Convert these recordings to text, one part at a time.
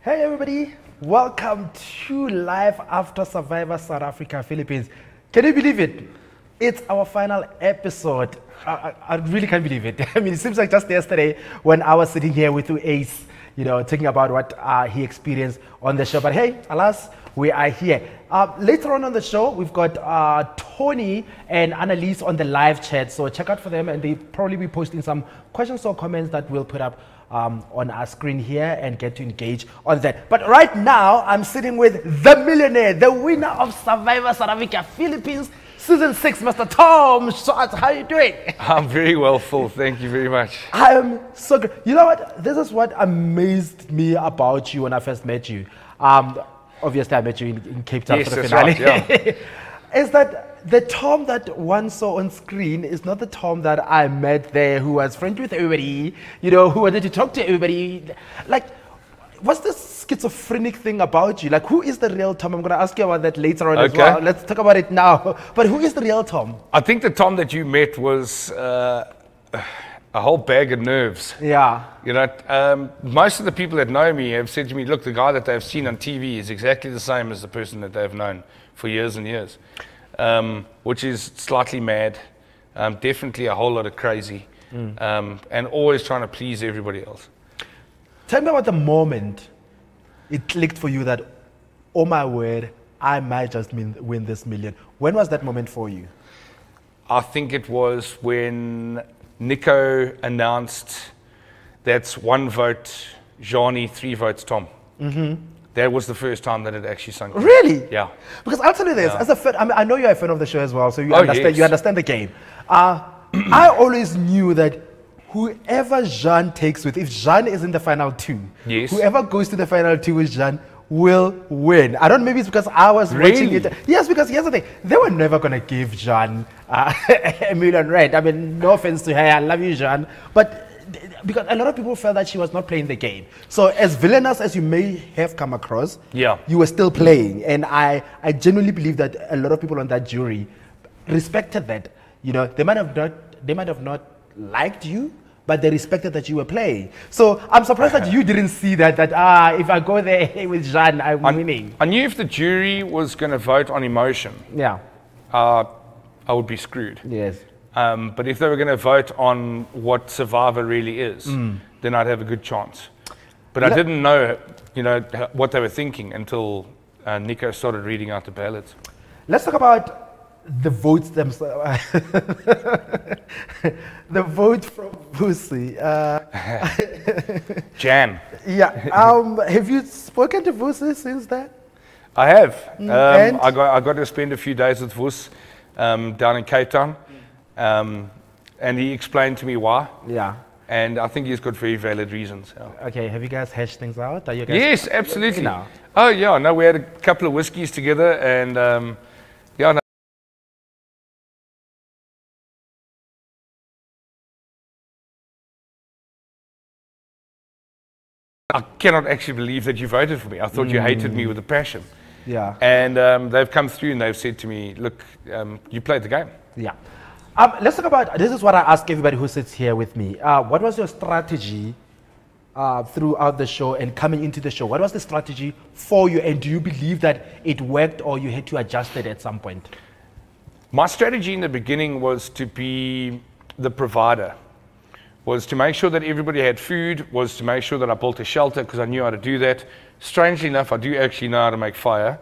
Hey everybody, welcome to Live After Survivor South Africa, Philippines. Can you believe it? It's our final episode. I really can't believe it. I mean, it seems like just yesterday when I was sitting here with Ace, talking about what he experienced on the show. But hey, alas, we are here. Later on the show, we've got Tony and Annalise on the live chat. So check out for them, and they'll probably be posting some questions or comments that we'll put up on our screen here and get to engage on that. But right now, I'm sitting with the millionaire, the winner of Survivor South Africa Philippines Season 6, Mr. Tom Swartz. How are you doing? I'm very well, Phil. Thank you very much. I am so good. You know what? This is what amazed me about you when I first met you. Obviously, I met you in Cape Town for the finale. Right, yeah. Is that the Tom that one saw on screen is not the Tom that I met there, who was friends with everybody, who wanted to talk to everybody. Like, what's this schizophrenic thing about you? Like, who is the real Tom? I'm going to ask you about that later on as well. Let's talk about it now. But who is the real Tom? I think the Tom that you met was a whole bag of nerves. Yeah. Most of the people that know me have said to me, look, the guy that they've seen on TV is exactly the same as the person that they've known for years and years, which is slightly mad, definitely a whole lot of crazy, and always trying to please everybody else. Tell me about the moment it clicked for you that, oh my word, I might just win this million. When was that moment for you? I think it was when Nico announced that's 1 vote Johnny, 3 votes Tom. That was the first time that it actually sunk in. Really? Yeah. Because I'll tell you this, as a fan, I know you're a fan of the show as well, so you Yes. you understand the game. I always knew that whoever Jean takes with, if Jean is in the final 2, Yes. whoever goes to the final 2 with Jean will win. I don't know, maybe it's because I was watching it. Yes, because here's the thing, they were never going to give Jean a million rand. I mean, no offense to her, I love you, Jean, but because a lot of people felt that she was not playing the game. So as villainous as you may have come across, you were still playing. And I genuinely believe that a lot of people on that jury respected that. They might have not liked you, but they respected that you were playing. So I'm surprised that you didn't see that if I go there with Jean, I'm winning. I knew if the jury was going to vote on emotion, I would be screwed. Yes. But if they were going to vote on what Survivor really is, then I'd have a good chance. But I didn't know, what they were thinking until Nico started reading out the ballots. Let's talk about the votes themselves. The vote from Vusi. Jan. Yeah. Have you spoken to Vusi since that? I have. I got to spend a few days with Vus down in Cape Town. And he explained to me why. Yeah. And I think he's got very valid reasons. Yeah. Okay, have you guys hashed things out? Are you guys yes, absolutely. Now? Oh, yeah. No, we had a couple of whiskeys together, and no. I cannot actually believe that you voted for me. I thought you hated me with a passion. Yeah. And they've come through and they've said to me, look, you played the game. Yeah. Let's talk about, this is what I ask everybody who sits here with me. What was your strategy throughout the show and coming into the show? What was the strategy for you, and do you believe that it worked or you had to adjust it at some point? My strategy in the beginning was to be the provider, was to make sure that everybody had food, was to make sure that I built a shelter because I knew how to do that. Strangely enough, I do actually know how to make fire,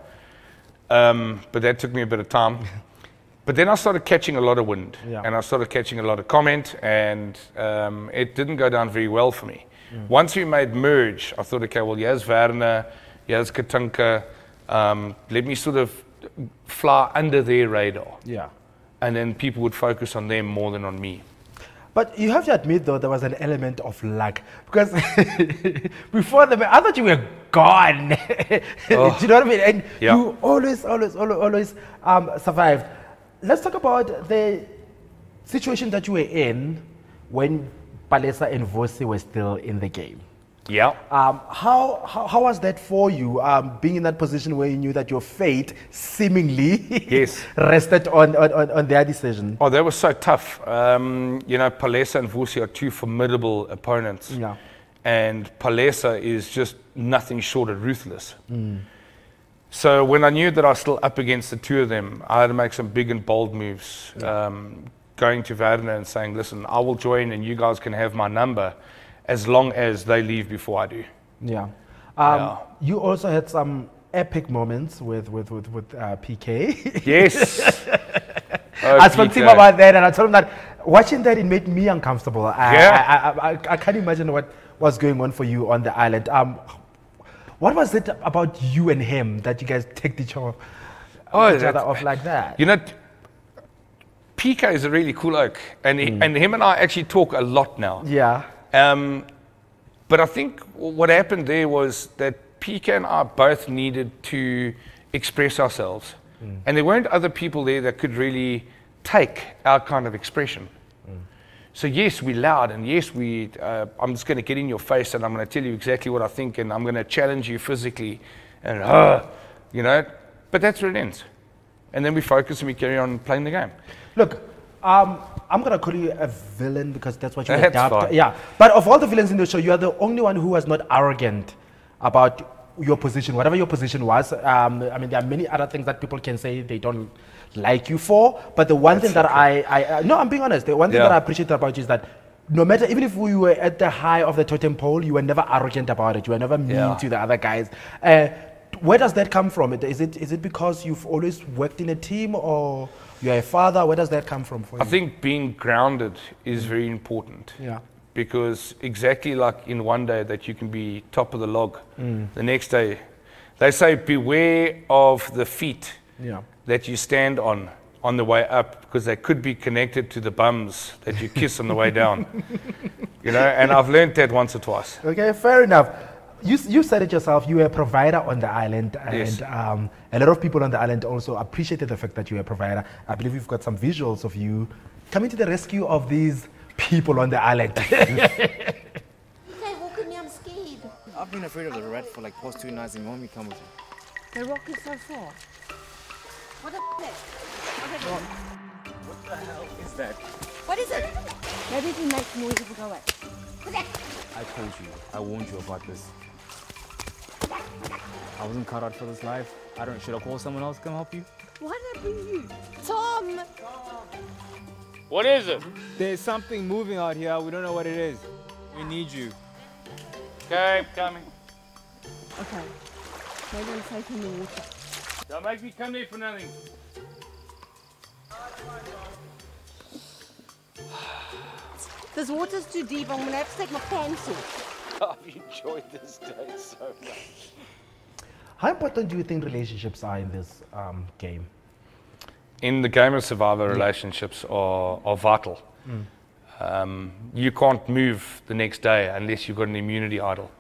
but that took me a bit of time. But then I started catching a lot of wind, and I started catching a lot of comment, and it didn't go down very well for me. Once we made merge, I thought, okay, well, here's Werner, here's Katinka, let me sort of fly under their radar. Yeah. And then people would focus on them more than on me. But you have to admit, though, there was an element of luck. Because before the match, I thought you were gone. Do you know what I mean? And you always survived. Let's talk about the situation that you were in when Palesa and Vusi were still in the game. Yeah. How was that for you, being in that position where you knew that your fate seemingly rested on their decision? Oh, that was so tough. Palesa and Vusi are 2 formidable opponents. Yeah. and Palesa is just nothing short of ruthless. So when I knew that I was still up against the two of them, I had to make some big and bold moves. Going to Werner and saying, listen, I will join and you guys can have my number as long as they leave before I do. Yeah. You also had some epic moments with PK. Yes. I spoke to him about that, and I told him that watching that, it made me uncomfortable. I can't imagine what was going on for you on the island. What was it about you and him that you guys take each other off like that? You know, PK is a really cool oak, and him and I actually talk a lot now. Yeah. But I think what happened there was that PK and I both needed to express ourselves. And there weren't other people there that could really take our kind of expression. So yes, we're loud, and yes, I'm just going to get in your face and I'm going to tell you exactly what I think, and I'm going to challenge you physically, and you know, but that's where it ends. And then we focus and we carry on playing the game. Look, I'm going to call you a villain because that's what you That's adapt. fine. Yeah, but of all the villains in the show, you are the only one who was not arrogant about your position, whatever your position was. I mean, there are many other things that people can say they don't like you for, but the one thing that no, I'm being honest, the one thing that I appreciate about you is that no matter, even if we were at the high of the totem pole, you were never arrogant about it. You were never mean to the other guys. Where does that come from? Is it because you've always worked in a team, or you're a father? Where does that come from for you? I think being grounded is very important. Yeah. Because exactly like in one day that you can be top of the log, the next day, they say beware of the feet that you stand on the way up, because they could be connected to the bums that you kiss on the way down. You know, and I've learned that once or twice. Okay, fair enough. You said it yourself, you were a provider on the island, and Yes. a lot of people on the island also appreciated the fact that you were a provider. I believe we've got some visuals of you coming to the rescue of these people on the island. Okay, walk with me, I'm scared. I've been afraid of the rat for like past 2 nights, and you want me to come with you? The rock is so far. What the f*** What the hell is that? What is it? Maybe if we make noise, it will go away. What's that? I told you, I warned you about this. I wasn't cut out for this life. Should I call someone else to come help you? Why did I bring you? Tom! What is it? There's something moving out here. We don't know what it is. We need you. Okay, coming. Okay. Maybe I'm safe in the water. Don't make me come there for nothing. This water's too deep. I'm going to have to take my pants off. I've enjoyed this day so much. How important do you think relationships are in this game? In the game of Survivor, relationships are vital. You can't move the next day unless you've got an immunity idol.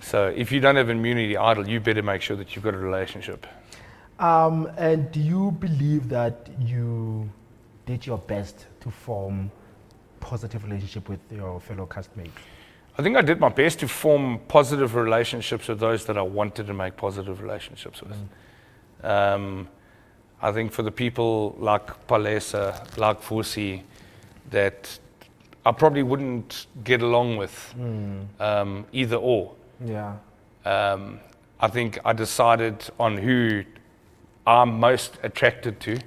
So if you don't have an immunity idol, you better make sure that you've got a relationship. And do you believe that you did your best to form positive relationship with your fellow castmates? I think I did my best to form positive relationships with those that I wanted to make positive relationships with. I think for the people like Palesa, like Fusi, that I probably wouldn't get along with either or. Yeah. I think I decided on who I'm most attracted to,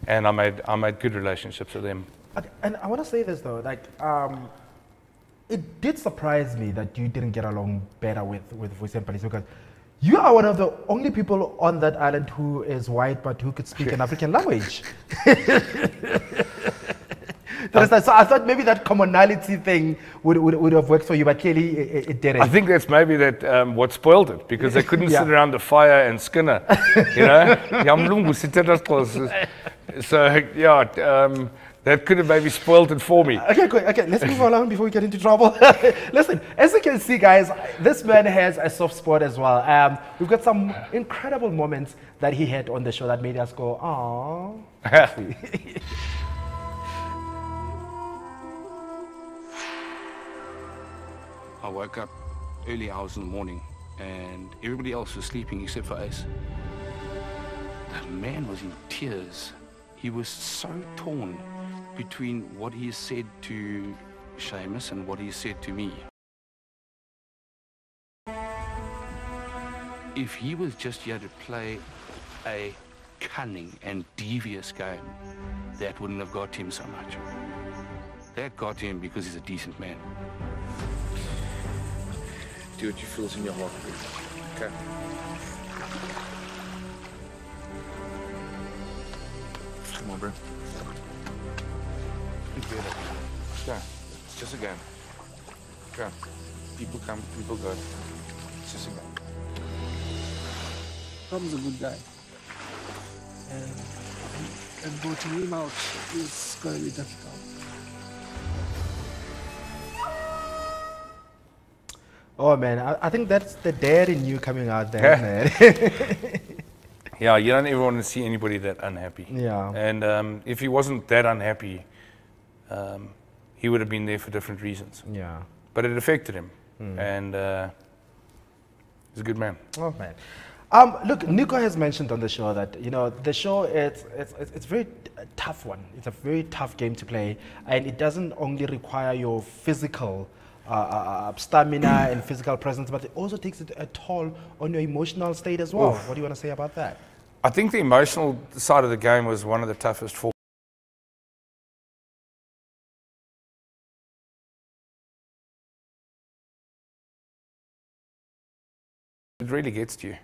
and I made good relationships with them. Okay, and I want to say this though, like, it did surprise me that you didn't get along better with Fusi and Palesa, because you are one of the only people on that island who is white but who could speak an African language. So I thought maybe that commonality thing would have worked for you, but clearly it didn't. I think that's maybe what spoiled it, because they couldn't sit around the fire and skinner, you know. So yeah, that could have maybe spoiled it for me. Okay, good. Okay, let's move along before we get into trouble. Listen, as you can see, guys, this man has a soft spot as well. We've got some incredible moments that he had on the show that made us go, aww. I woke up early hours in the morning and everybody else was sleeping except for Ace. The man was in tears. He was so torn between what he said to Seamus and what he said to me. If he was just here to play a cunning and devious game, that wouldn't have got him so much. That got him because he's a decent man. Do what you feel's in your heart. Okay. Come on, bro. You get it. Okay. It's just a game. Okay. People come, people go. It's just a game. Tom's a good guy. And voting him out is going to be difficult. Oh man, I think that's the dad in you coming out there, man. Yeah, you don't ever want to see anybody that unhappy. Yeah. And if he wasn't that unhappy, he would have been there for different reasons. Yeah. But it affected him. And he's a good man. Oh man. Look, Nico has mentioned on the show that, you know, the show, it's very tough one. It's a very tough game to play, and it doesn't only require your physical stamina and physical presence, but it also takes a toll on your emotional state as well. What do you want to say about that? I think the emotional side of the game was one of the toughest for. It really gets to you.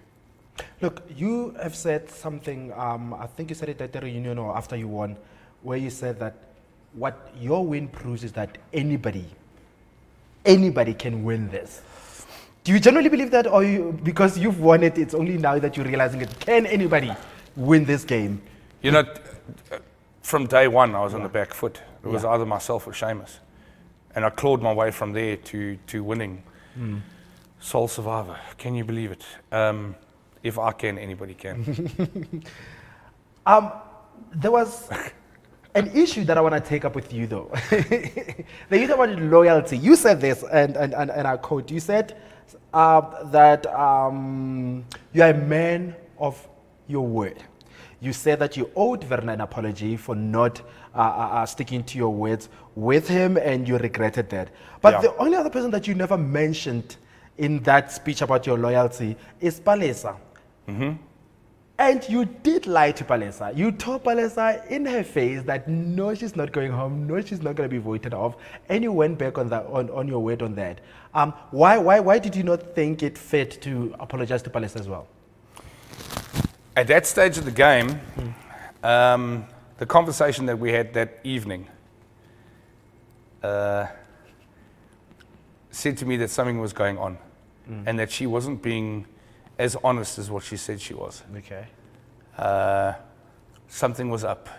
Look, you have said something, I think you said it at the reunion or after you won, where you said that what your win proves is that anybody can win this. Do you generally believe that, or because you've won it, it's only now that you're realizing it? Can anybody win this game? You know, from day one, I was on the back foot. It was either myself or Seamus. And I clawed my way from there to winning. Sole survivor. Can you believe it? If I can, anybody can. There was an issue that I want to take up with you, though. The issue about loyalty. You said this, and I quote, you said that you're a man of your word. You said that you owed Werner an apology for not sticking to your words with him, and you regretted that. But the only other person that you never mentioned in that speech about your loyalty is Palesa. And you did lie to Palesa. You told Palesa in her face that no, she's not going home, no, she's not going to be voted off, and you went back on that, on your word on that. Why did you not think it fit to apologize to Palesa as well? At that stage of the game, the conversation that we had that evening said to me that something was going on, and that she wasn't being as honest as what she said she was. Okay. Something was up,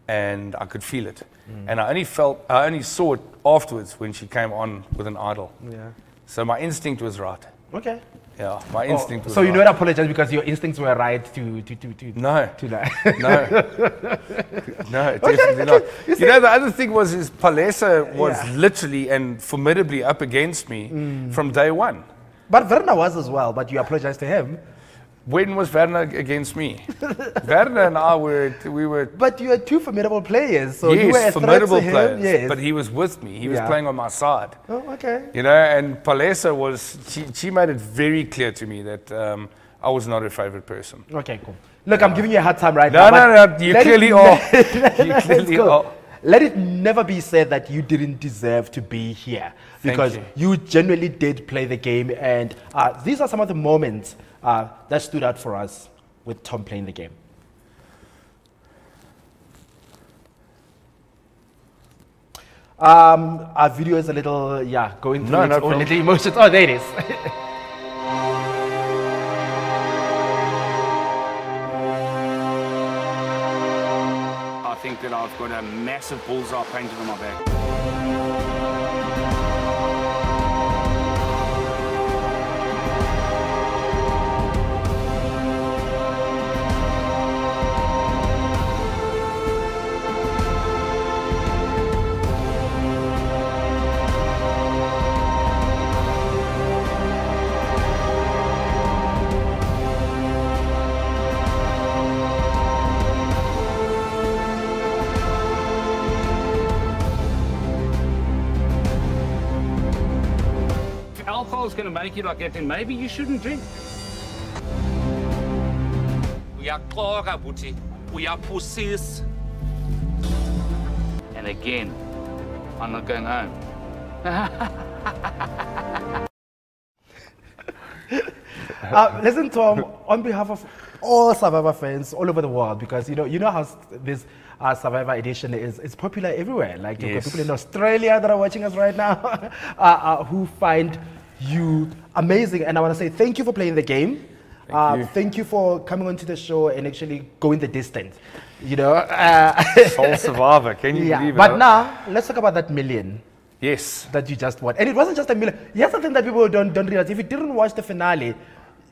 and I could feel it. And I only saw it afterwards when she came on with an idol. Yeah. So my instinct was right. Okay. Yeah, my instinct was so right. you don't apologize because your instincts were right to No. to that. No, definitely not. You know, the other thing was Palesa was literally and formidably up against me from day one. But Werner was as well, but you apologized to him. When was Werner against me? Werner and I were... But you had two formidable players, so you were yes, a formidable threat to players, him. Yes. but he was with me. He was playing on my side. Oh, okay. You know, and Palesa was... She made it very clear to me that I was not her favorite person. Okay, cool. Look, I'm giving you a hard time right No, now. no, you clearly are. You clearly are. Let it never be said that you didn't deserve to be here, because you genuinely did play the game, and these are some of the moments that stood out for us with Tom playing the game. Our video is a little, going through its own little emotions. Oh, there it is. I think that I've got a massive bullseye painted on my back. If alcohol's going to make you like that, then maybe you shouldn't drink. Uyaxoka buthi uyaphusisa. And again, I'm not going home. Listen, Tom, on behalf of all Survivor fans all over the world, because you know how this Survivor edition is, it's popular everywhere. Like you've got people in Australia that are watching us right now who find you amazing. And I want to say thank you for playing the game. Thank you for coming onto the show and actually going the distance. Soul Survivor, can you believe it? But now, let's talk about that million. Yes. That you just won. And it wasn't just a million. Here's something that people don't realize. If you didn't watch the finale,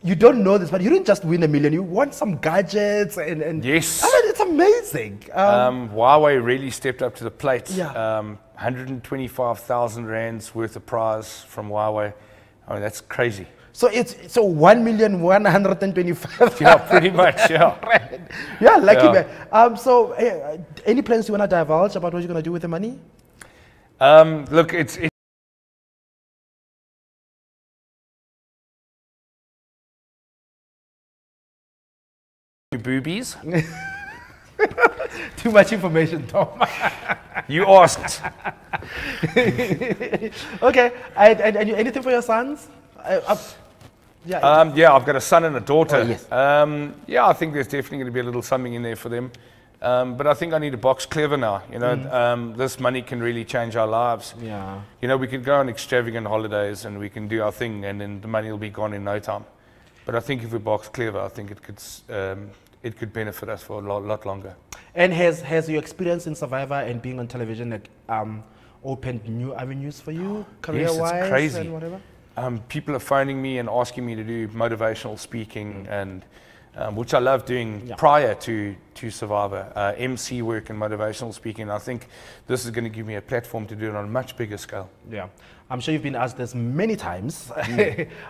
you don't know this, but you didn't just win $1 million. You won some gadgets and yes. I mean, it's amazing. Huawei really stepped up to the plate. Yeah. 125,000 rands worth of prize from Huawei. I mean, that's crazy. So it's 1,125,000. Yeah, pretty much. Yeah. Right. Yeah, lucky man. So any plans you want to divulge about what you're going to do with the money? Look, it's boobies. Too much information, Tom. You asked. Okay. And anything for your sons? Yeah, I've got a son and a daughter. Oh, yes. Yeah, I think there's definitely going to be a little something in there for them. But I think I need to box clever now. This money can really change our lives. Yeah. We could go on extravagant holidays and we can do our thing, and then the money will be gone in no time. But I think if we box clever, I think it could benefit us for a lot longer. And has your experience in Survivor and being on television opened new avenues for you, career-wise? Yes, it's crazy. And whatever? People are phoning me and asking me to do motivational speaking, and which I love doing prior to Survivor, MC work and motivational speaking. I think this is going to give me a platform to do it on a much bigger scale. Yeah, I'm sure you've been asked this many times.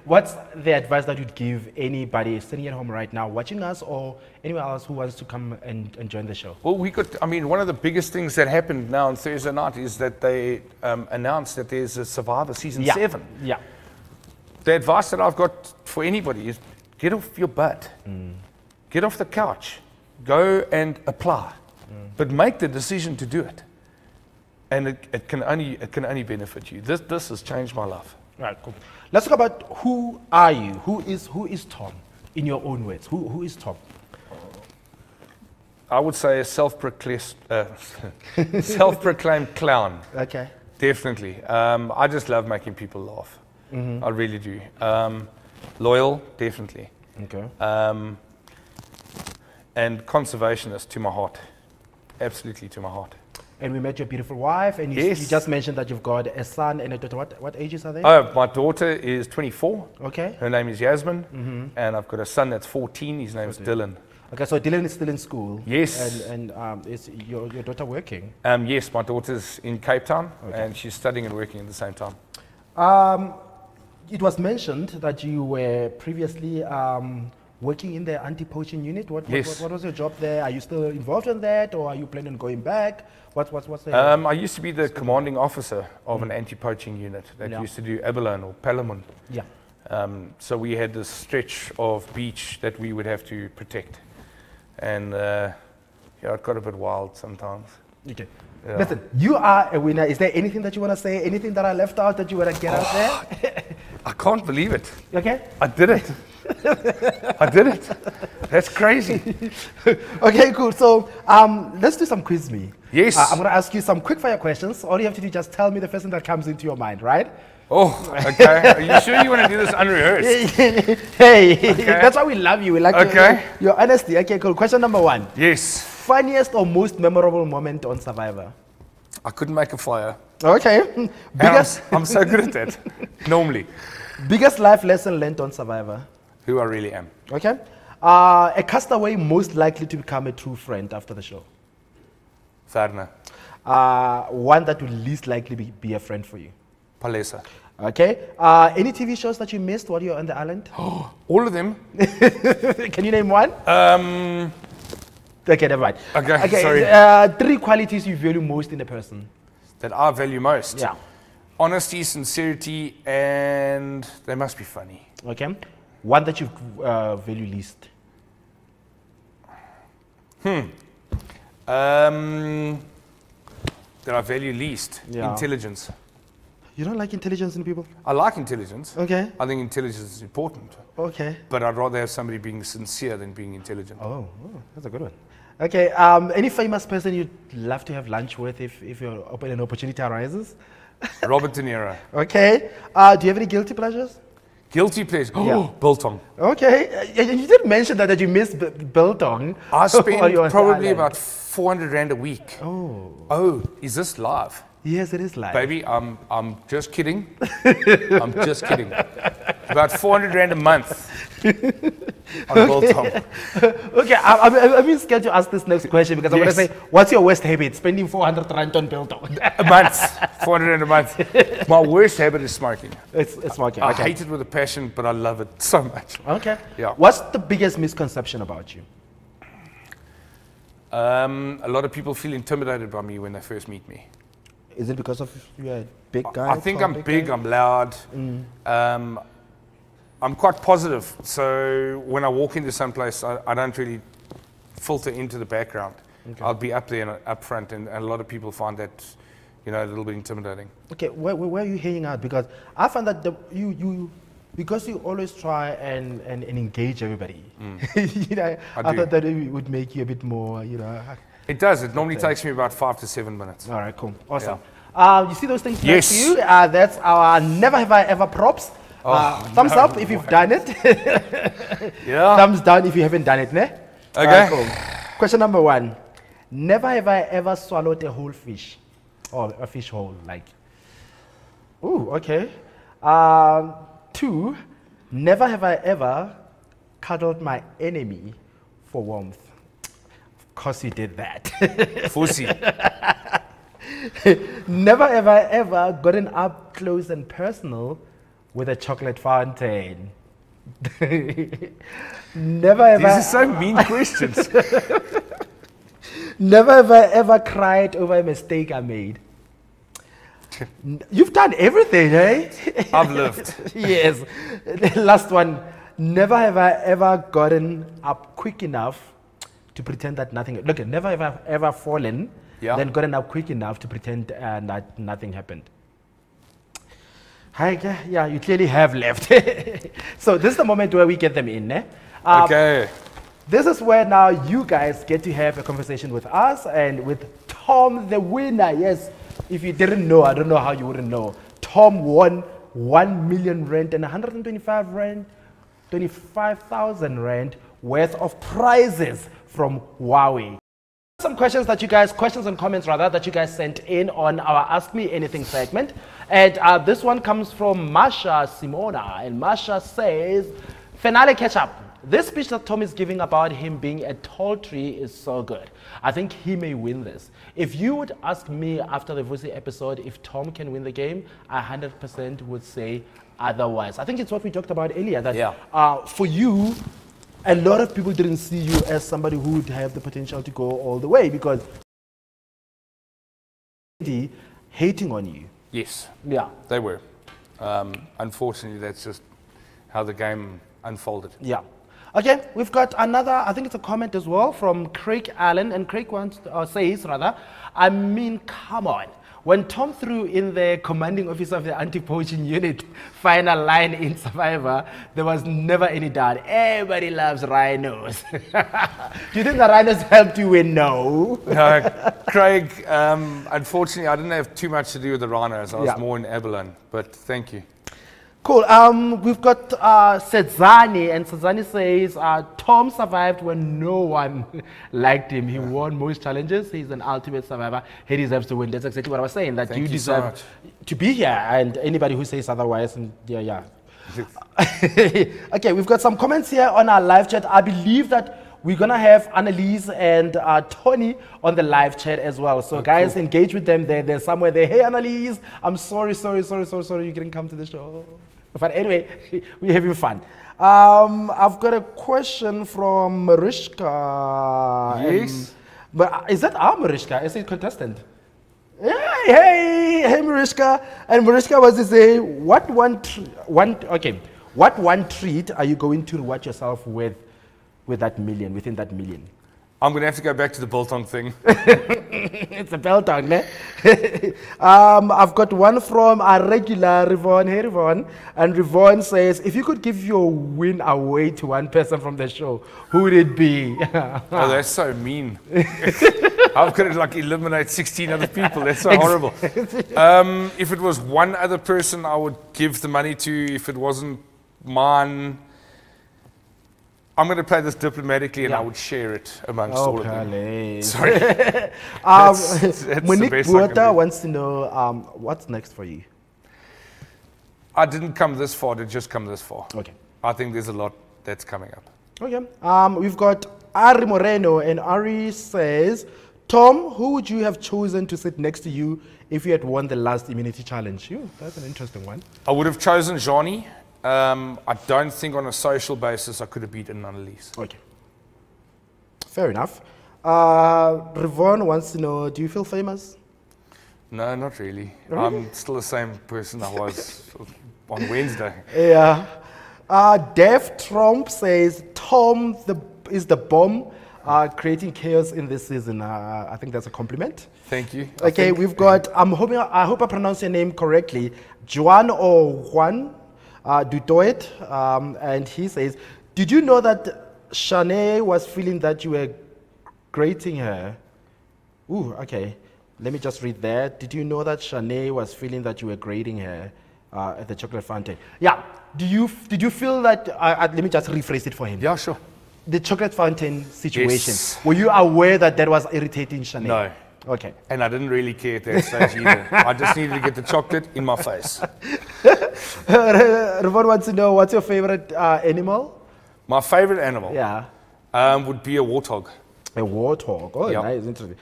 What's the advice that you'd give anybody sitting at home right now watching us, or anyone else who wants to come and join the show? Well, one of the biggest things that happened now on Thursday night is that they announced that there's a Survivor Season 7. Yeah. The advice that I've got for anybody is get off your butt. Get off the couch. Go and apply. But make the decision to do it. And it can only benefit you. This has changed my life. Right, cool. Let's talk about who are you? Who is Tom? In your own words, who is Tom? I would say a self-proclaimed clown. Okay. Definitely. I just love making people laugh. I really do. Loyal, definitely. Okay. And conservationist to my heart. Absolutely to my heart. And we met your beautiful wife, and you just mentioned that you've got a son and a daughter. What ages are they? Oh, my daughter is 24. Okay. Her name is Yasmin. And I've got a son that's 14. His name is Dylan. Okay, so Dylan is still in school. Yes. And is your daughter working? Yes, my daughter's in Cape Town, and she's studying and working at the same time. It was mentioned that you were previously working in the anti-poaching unit. What was your job there? Are you still involved in that, or are you planning on going back? What's the? I used to be the commanding officer of an anti-poaching unit that used to do abalone or palamon. Yeah. So we had this stretch of beach that we would have to protect, and it got a bit wild sometimes. Okay. Yeah. Listen, you are a winner. Is there anything that you want to say? Anything that I left out that you want to get out there? I can't believe it. Okay. I did it. I did it. That's crazy. Okay, cool. So let's do some quiz me. Yes. I'm going to ask you some quickfire questions. All you have to do is just tell me the first thing that comes into your mind, right? Oh, okay. Are you sure you want to do this unrehearsed? Hey, that's why we love you. We like your honesty. Okay, cool. Question number 1. Yes. Funniest or most memorable moment on Survivor? I couldn't make a fire. Okay. I'm so good at that, normally. Biggest life lesson learned on Survivor? Who I really am. Okay. A castaway most likely to become a true friend after the show? Sarna. One that will least likely be a friend for you? Palesa. Okay. Any TV shows that you missed while you were on the island? All of them. Can you name one? Okay, never mind. Okay, sorry. 3 qualities you value most in a person? That I value most? Yeah. Honesty, sincerity, and they must be funny. Okay. One that you value least? That I value least? Yeah. Intelligence. You don't like intelligence in people? I like intelligence. Okay. I think intelligence is important. Okay. But I'd rather have somebody being sincere than being intelligent. Oh, that's a good one. Okay. Any famous person you'd love to have lunch with if an opportunity arises? Robert De Niro. Okay. Do you have any guilty pleasures? Guilty pleasure. Yeah. Oh, biltong. Okay. You did mention that you miss biltong. I spend while you're on the probably island. about 400 Rand a week. Oh, is this live? Yes, it is live. Baby, I'm just kidding. I'm just kidding. About 400 Rand a month on biltong. Okay, I'm being scared to ask this next question because I'm going to say, what's your worst habit? Spending 400 Rand on biltong. A month. 400 Rand a month. My worst habit is smoking. It's smoking. I Okay. hate it with a passion, but I love it so much. Okay. Yeah. What's the biggest misconception about you? A lot of people feel intimidated by me when they first meet me. Is it because of you're a big guy? I think tall, I'm big, guy? I'm loud. I'm quite positive, so when I walk into some place, I don't really filter into the background. Okay. I'll be up there and up front, and a lot of people find that, a little bit intimidating. Okay, where are you hanging out? Because I find that because you always try and engage everybody. I thought that it would make you a bit more, It does. It normally takes me about 5 to 7 minutes. All right, cool. Awesome. Yeah. You see those things Yes. next to you? That's our never have I ever props. Thumbs up if you've done it. Yeah. Thumbs down if you haven't done it. Ne? Okay. Alright, cool. Question number 1. Never have I ever swallowed a whole fish. Or a fish whole, like. Ooh, okay. 2. Never have I ever cuddled my enemy for warmth. Of course you did that. Fussy. Never have I ever gotten up close and personal with a chocolate fountain. Never have These I are so mean questions. Never have I ever cried over a mistake I made. You've done everything, eh? I've lived. Yes. Last one. Never have I ever gotten up quick enough to pretend that nothing. Look, never have I ever fallen, then gotten up quick enough to pretend that nothing happened. Hi, yeah, you clearly have left. So this is the moment where we get them in. Okay. This is where now you guys get to have a conversation with us and with Tom, the winner. Yes, if you didn't know, I don't know how you wouldn't know. Tom won 1 million rand and 25,000 rand worth of prizes from Huawei. Some questions and comments that you guys sent in on our Ask Me Anything segment. And this one comes from Masha Simona. And Masha says, finale catch up. This speech that Tom is giving about him being a tall tree is so good. I think he may win this. If you would ask me after the Vusi episode if Tom can win the game, I 100% would say otherwise. I think it's what we talked about earlier, that for you, a lot of people didn't see you as somebody who would have the potential to go all the way because hating on you. Yes. Yeah. They were. Unfortunately, that's just how the game unfolded. Yeah. Okay, we've got another, I think it's a comment as well from Craig Allen, and Craig says, I mean, come on. When Tom threw in the commanding officer of the anti-poaching unit final line in Survivor, there was never any doubt. Everybody loves rhinos. Do you think the rhinos helped you win? No. No, Craig, unfortunately, I didn't have too much to do with the rhinos. I was more in Abalone, but thank you. Cool. We've got Sedzani, and Sedzani says Tom survived when no one liked him. He won most challenges. He's an ultimate survivor. He deserves to win. That's exactly what I was saying. That you deserve to be here, and anybody who says otherwise, yeah. Okay, we've got some comments here on our live chat. I believe that we're gonna have Annalise and Tony on the live chat as well. So guys, engage with them. They're somewhere there. Hey Annalise, I'm sorry you couldn't come to the show. But anyway, we're having fun. I've got a question from Marishka. Yes. But is that our Marishka? Is it contestant? Hey Marishka. And Marishka was to say, what one treat are you going to reward yourself with that million, within that million? I'm going to have to go back to the biltong thing. It's a biltong, ne? I've got one from our regular Rivon. Hey, Rivon. And Rivon says, if you could give your win away to one person from the show, who would it be? Oh, that's so mean. I've got to like eliminate 16 other people. That's so horrible. If it was one other person, I would give the money to. If it wasn't mine, I'm going to play this diplomatically, and I would share it amongst all of them. Sorry. That's Monique the best I can Buerta do. wants to know what's next for you. I didn't come this far to just come this far. Okay. I think there's a lot that's coming up. Okay. We've got Ari Moreno, and Ari says, Tom, who would you have chosen to sit next to you if you had won the last immunity challenge? That's an interesting one. I would have chosen Johnny. I don't think on a social basis I could have beaten Annalise. Okay. Fair enough. Rivon wants to know, do you feel famous? No, not really. I'm still the same person I was on Wednesday. Yeah. Dev Trump says, Tom is the bomb, creating chaos in this season. I think that's a compliment. Thank you. Okay, we've got, I hope I pronounce your name correctly, Juan or Juan Dutoit, and he says, did you know that Shanae was feeling that you were grating her? Ooh, okay. Let me just read that. Did you know that Shanae was feeling that you were grading her at the chocolate fountain? Yeah. Did you feel that? Let me just rephrase it for him. Yeah, sure. The chocolate fountain situation. Yes. Were you aware that that was irritating Shanae? No. Okay. And I didn't really care at that stage either. I just needed to get the chocolate in my face. Ravon wants to know, what's your favorite animal? My favorite animal Yeah. would be a warthog. A warthog. Oh, Yep. nice, interesting.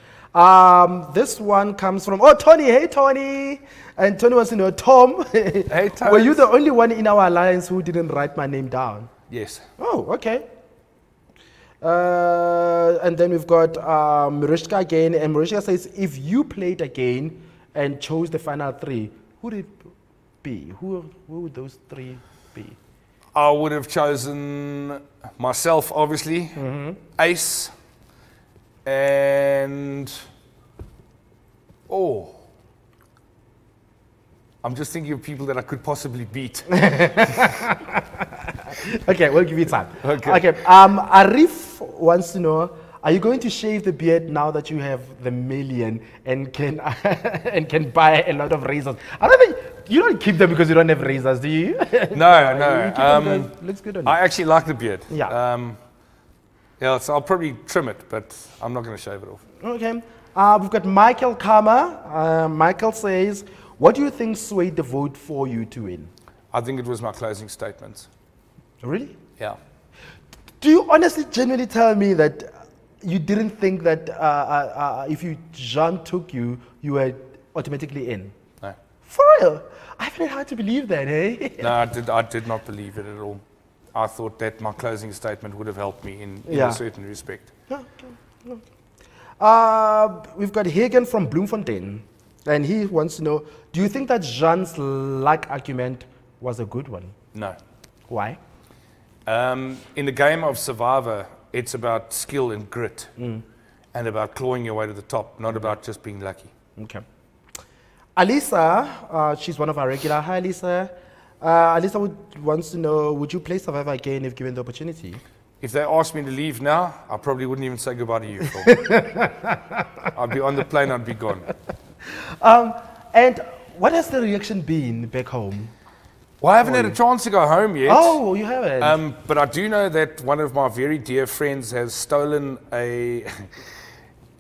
This one comes from, Tony. Hey, Tony. And Tony wants to know, Tom, Hey, Tom. were you the only one in our alliance who didn't write my name down? Yes. Oh, okay. And then we've got Marishka again. And Marishka says, if you played again and chose the final three, who would it be? Who would those three be? I would have chosen myself, obviously, Ace, and I'm just thinking of people that I could possibly beat. Okay, we'll give you time. Okay. Arif wants to know, are you going to shave the beard now that you have the million and can and can buy a lot of razors? I don't think you don't keep them because you don't have razors, do you? No. You keep them because it looks good on you. I actually like the beard. Yeah. Yeah, so I'll probably trim it, but I'm not going to shave it off. Okay. We've got Michael Kama. Michael says, what do you think swayed the vote for you to win? I think it was my closing statements. Really? Yeah. Do you honestly, genuinely tell me that you didn't think that if Jean took you, you were automatically in? No. For real? I find it hard to believe that, hey? No, I did not believe it at all. I thought that my closing statement would have helped me in Yeah. a certain respect. We've got Hagen from Bloemfontein, and he wants to know, do you think that Jean's luck argument was a good one? No. Why? In the game of Survivor, it's about skill and grit and about clawing your way to the top, not about just being lucky. Okay. Alisa, she's one of our regular. Hi, Alisa. Alisa wants to know, would you play Survivor again if given the opportunity? If they asked me to leave now, I probably wouldn't even say goodbye to you, Phil. I'd be on the plane, I'd be gone. And what has the reaction been back home? Well, I haven't had a chance to go home yet. Oh, you haven't? But I do know that one of my very dear friends has stolen a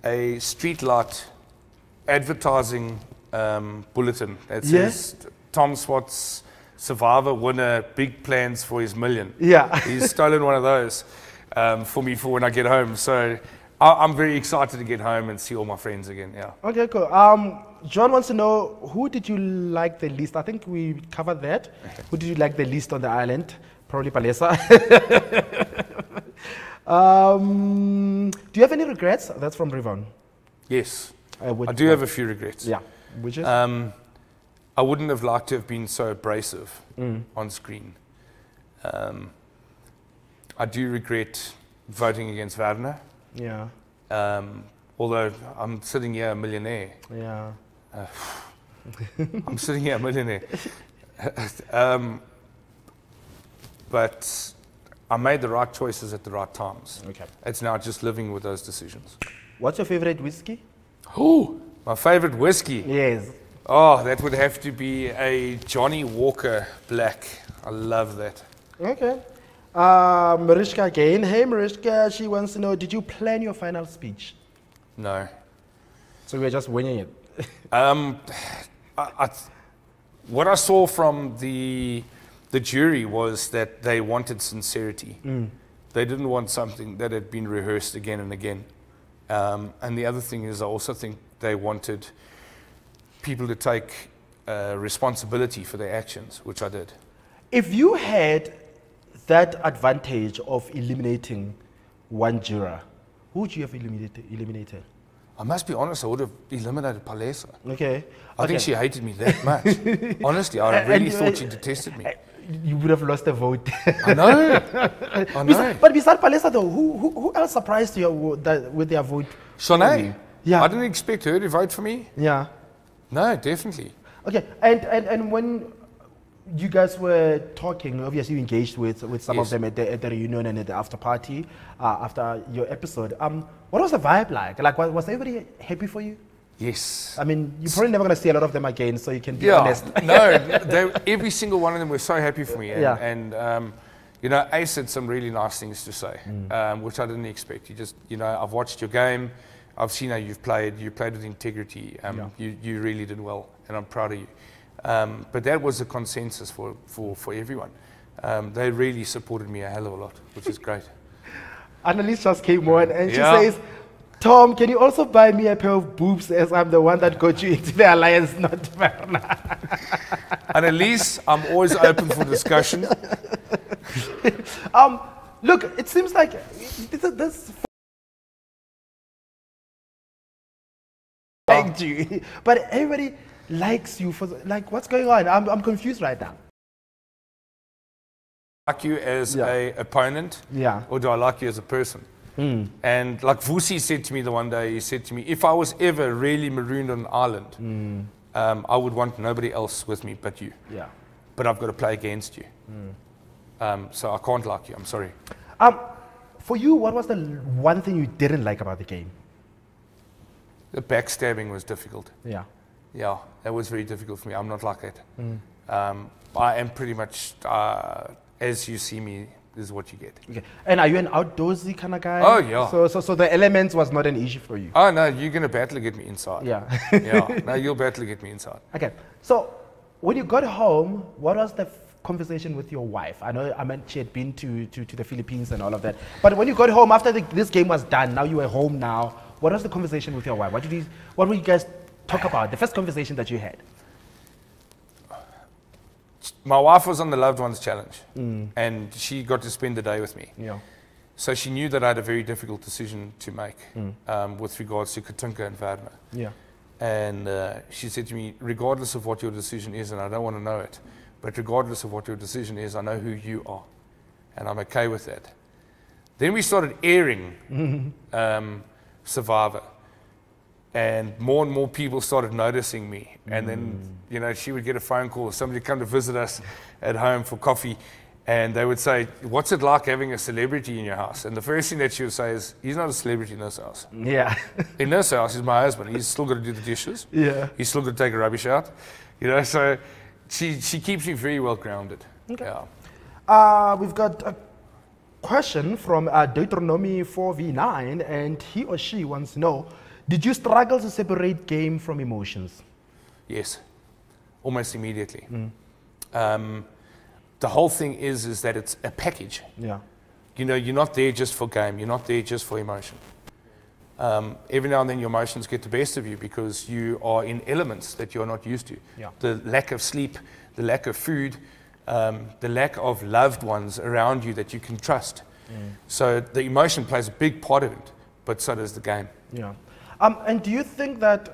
streetlight advertising bulletin that says Tom Swartz, Survivor winner, big plans for his million. Yeah. He's stolen one of those for me for when I get home. So I'm very excited to get home and see all my friends again. Yeah. Okay, cool. John wants to know, who did you like the least? I think we covered that. Who did you like the least on the island? Probably Palesa. Do you have any regrets? That's from Rivon. Yes. I do have a few regrets. Yeah. Which is? I wouldn't have liked to have been so abrasive on screen. I do regret voting against Wagner. Yeah. Although I'm sitting here a millionaire. Yeah. I'm sitting here a millionaire. But I made the right choices at the right times. Okay. It's now just living with those decisions. What's your favorite whiskey? Oh, my favorite whiskey. Yes. Oh, that would have to be a Johnny Walker Black. I love that. Okay. Mariska again. Hey, Mariska, she wants to know, did you plan your final speech? No. So we were just winging it. What I saw from the jury was that they wanted sincerity. They didn't want something that had been rehearsed again and again. And the other thing is, I also think they wanted people to take responsibility for their actions, which I did. If you had that advantage of eliminating one juror, who would you have eliminated? I must be honest, I would have eliminated Palesa. Okay. I think she hated me that much. Honestly, I really thought she detested me. You would have lost a vote. I know. I know. But besides Palesa, though, who else surprised you with their vote? Shanae? Yeah. I didn't expect her to vote for me. Yeah. No, definitely. Okay. And when you guys were talking, obviously you engaged with some of Yes. them at the reunion and at the after party after your episode. What was the vibe like? Like, was everybody happy for you? Yes. I mean, you're probably never going to see a lot of them again, so you can be Yeah, honest. no, every single one of them were so happy for me. And, Yeah. and you know, Ace had some really nice things to say, which I didn't expect. You just, you know, I've watched your game. I've seen how you've played. You played with integrity. You really did well, and I'm proud of you. But that was a consensus for everyone. They really supported me a hell of a lot, which is great. Annalise just came on and she Yeah. says, Tom, can you also buy me a pair of boobs as I'm the one that got you into the alliance, not Verna? Annalise, I'm always open for discussion. Look, it seems like this liked you, but everybody likes you for like what's going on? I'm confused right now. Like you as Yeah. a opponent, Yeah. or do I like you as a person? And like Vusi said to me the one day, he said to me, if I was ever really marooned on an island, I would want nobody else with me but you. Yeah. But I've got to play against you. So I can't like you, I'm sorry. For you, what was the one thing you didn't like about the game? The backstabbing was difficult. Yeah. Yeah, that was very difficult for me. I'm not like that. I am pretty much, as you see me, this is what you get. Okay. And are you an outdoorsy kind of guy? Oh, yeah. So the elements was not an issue for you. Oh, no, you're going to battle to get me inside. Yeah. Yeah, no, you'll battle to get me inside. Okay. So when you got home, what was the conversation with your wife? I know I meant she had been to the Philippines and all of that. But when you got home after this game was done, now you were home now. What was the conversation with your wife? What did you guys talk about? The first conversation that you had. My wife was on the Loved Ones Challenge, and she got to spend the day with me. Yeah. So she knew that I had a very difficult decision to make with regards to Katinka and Verna. Yeah. And she said to me, regardless of what your decision is, and I don't want to know it, but regardless of what your decision is, I know who you are, and I'm okay with that. Then we started airing Survivor, and more people started noticing me. And then, you know, she would get a phone call, somebody would come to visit us at home for coffee, and they would say, what's it like having a celebrity in your house? And the first thing that she would say is, he's not a celebrity in this house. Yeah. In this house, he's my husband. He's still got to do the dishes. Yeah. He's still got to take a rubbish out. You know, so she keeps me very well grounded. Okay. Yeah. We've got a question from Deuteronomy 4v9, and he or she wants to know, did you struggle to separate game from emotions? Yes, almost immediately. The whole thing is that it's a package. Yeah. You know, you're not there just for game. You're not there just for emotion. Every now and then your emotions get the best of you because you are in elements that you're not used to. Yeah. The lack of sleep, the lack of food, the lack of loved ones around you that you can trust. So the emotion plays a big part of it, but so does the game. Yeah. And do you think that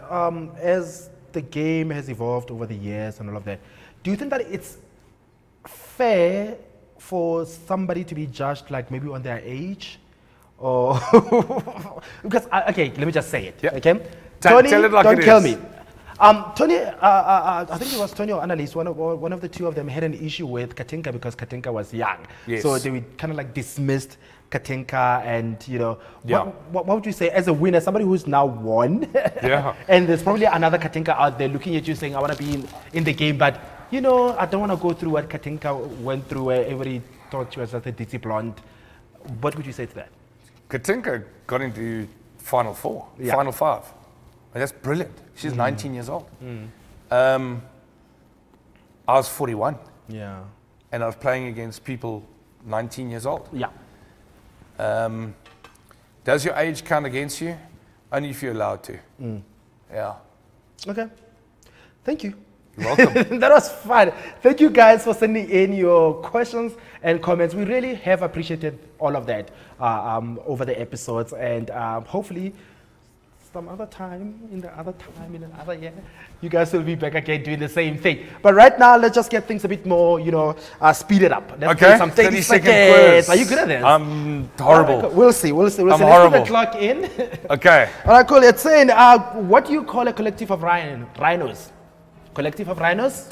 as the game has evolved over the years and all of that, do you think that it's fair for somebody to be judged like maybe on their age or because okay, let me just say it. Yeah. Okay, Tell Tony, it like don't it kill is. me. Tony, I think it was Tony or Annalise. One of the two of them had an issue with Katinka because Katinka was young. Yes. So they kind of like dismissed Katinka, and Yeah. what would you say as a winner, somebody who's now won? Yeah. And there's probably another Katinka out there looking at you saying, I want to be in the game, but I don't want to go through what Katinka went through, where everybody thought she was just a ditzy blonde. What would you say to that? Katinka got into Final Four, Yeah. Final Five. And that's brilliant. She's 19 years old. I was 41, Yeah. and I was playing against people 19 years old. Yeah. Does your age count against you? Only if you're allowed to. Yeah. Okay. Thank you. You're welcome. That was fun. Thank you guys for sending in your questions and comments. We really have appreciated all of that over the episodes, and hopefully some other time, in another year, you guys will be back again doing the same thing. But right now, let's just get things a bit more, speed it up. Let's Okay, do some 30-second 30 quiz. Are you good at this? I'm horrible. All right, we'll see. Let's I'm put horrible. the clock in. Okay. All right, cool. It's saying, what do you call a collective of rhinos? Collective of rhinos?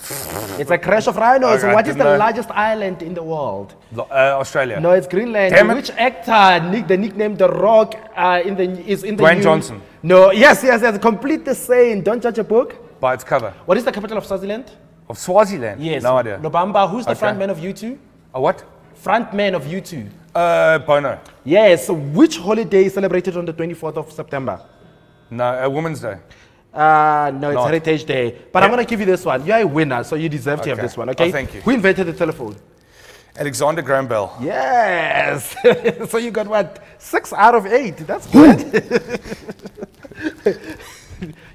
It's a crash of rhinos. Okay, What is the didn't know. largest island in the world? Australia. No, it's Greenland. Damn it. Which actor, the nickname The Rock, is in the Dwayne new- Johnson. No, yes. Complete the saying. Don't judge a book. By its cover. What is the capital of Swaziland? Of Swaziland? Yes. No idea. Lobamba. Who's the Okay. front man of U2? A what? Front man of U2. Bono. Yes. So which holiday is celebrated on the 24th of September? No, Women's Day. No, it's Not. Heritage Day. But I'm going to give you this one. You're a winner, so you deserve to have Okay. this one, okay? Oh, thank you. Who invented the telephone? Alexander Graham Bell. Yes. So you got what? 6 out of 8. That's good.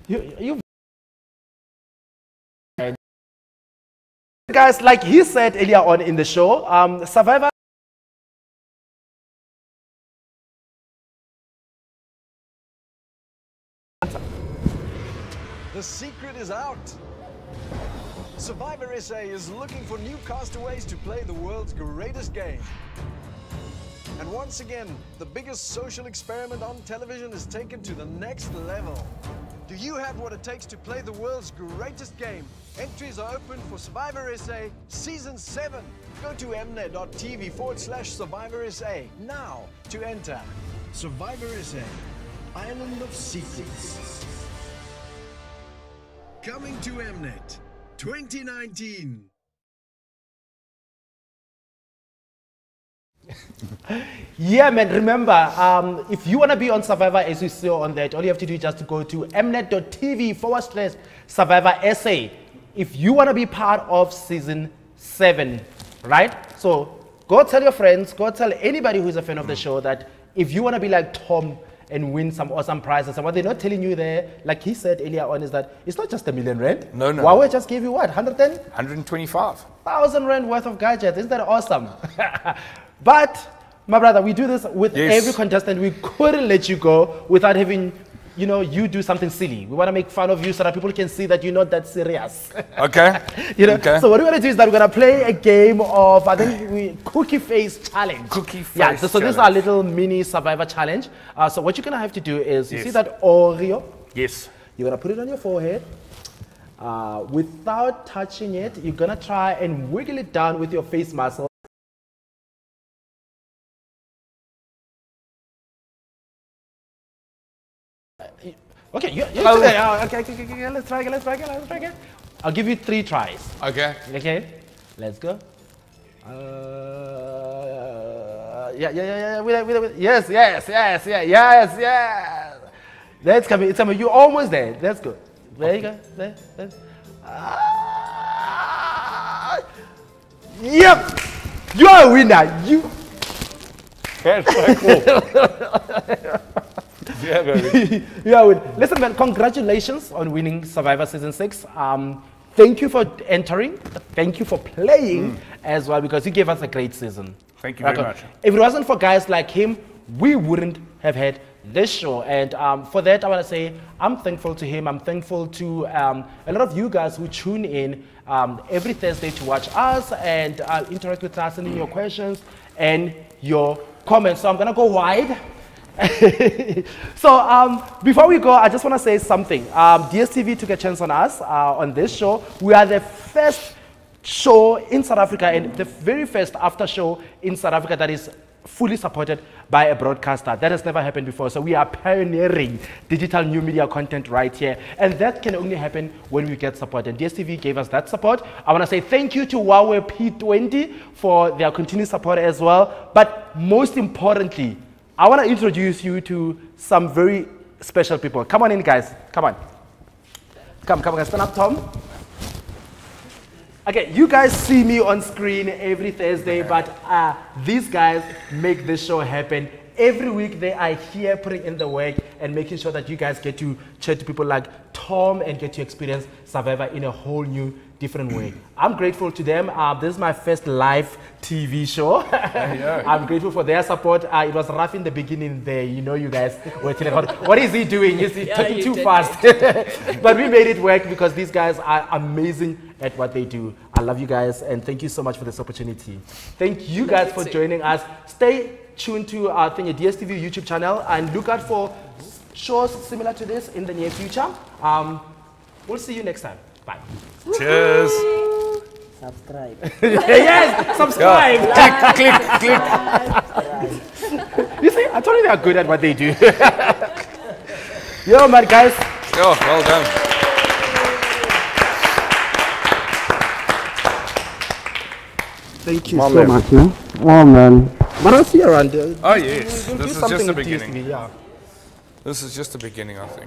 you guys, like he said earlier on in the show, Survivor. The secret is out. Survivor SA is looking for new castaways to play the world's greatest game. And once again, the biggest social experiment on television is taken to the next level. Do you have what it takes to play the world's greatest game? Entries are open for Survivor SA Season 7. Go to mnet.tv/Survivor SA now to enter. Survivor SA, Island of Secrets. Coming to Mnet 2019. Yeah, man, remember, if you want to be on Survivor, as you saw on that, all you have to do is just to go to mnet.tv/Survivor SA. If you want to be part of Season 7, right? So go tell your friends, go tell anybody who's a fan of the show that if you want to be like Tom and win some awesome prizes, and what they're not telling you there, like he said earlier on, is that it's not just R1 million. No. Huawei just gave you what, 125. 1,000 rand worth of gadgets. Isn't that awesome? But, my brother, we do this with Yes. every contestant. We couldn't let you go without having, you do something silly. We want to make fun of you so that people can see that you're not that serious. Okay. Okay. So what we're going to do is that we're going to play a game of, cookie face challenge. Cookie face Yeah, so this is our challenge. little mini Survivor challenge. So what you're going to have to do is, you Yes. see that Oreo? Yes. You're going to put it on your forehead. Without touching it, you're going to try and wiggle it down with your face muscle. Okay, you're okay, let's try again. I'll give you 3 tries. Okay. Okay, let's go. Yes. That's coming. It's coming. You're almost there. That's good. There you go. There. Yep. You are a winner. You. That's so cool. Yeah, baby. You are a winner. Listen, man. Congratulations on winning Survivor Season 6. Thank you for entering. Thank you for playing as well, because you gave us a great season. Thank you very Okay. much. If it wasn't for guys like him, we wouldn't have had this show. And for that, I want to say I'm thankful to him. I'm thankful to a lot of you guys who tune in every Thursday to watch us and interact with us, sending your questions and your comments. So I'm going to go wide. So before we go, I just want to say something. DStv took a chance on us on this show. We are the first show in South Africa and the very first after show in South Africa that is fully supported by a broadcaster. That has never happened before. So we are pioneering digital new media content right here. And that can only happen when we get support. And DStv gave us that support. I want to say thank you to Huawei P20 for their continued support as well. But most importantly, I want to introduce you to some very special people. Come on in, guys. Come on. Come, guys. Stand up, Tom. Okay, you guys see me on screen every Thursday, but these guys make this show happen. Every week they are here putting in the work and making sure that you guys get to chat to people like Tom and get to experience Survivor in a whole new, different way. I'm grateful to them. This is my first live TV show. I'm grateful for their support. It was rough in the beginning there. You know, you guys were telling what is he doing? Is he talking too fast? But we made it work because these guys are amazing at what they do. I love you guys and thank you so much for this opportunity. Thank you guys for joining us. Stay tuned to our DStv YouTube channel and look out for shows similar to this in the near future. We'll see you next time. Bye. Cheers. Subscribe. Yes, subscribe. Click. You see, I told you they are good at what they do. Yo, man, guys. Oh, well done. Thank you so much, man. Oh, man. But I'll see you around. Oh, yes. We'll This do is something just the with beginning. DStv, yeah. This is just the beginning, I think.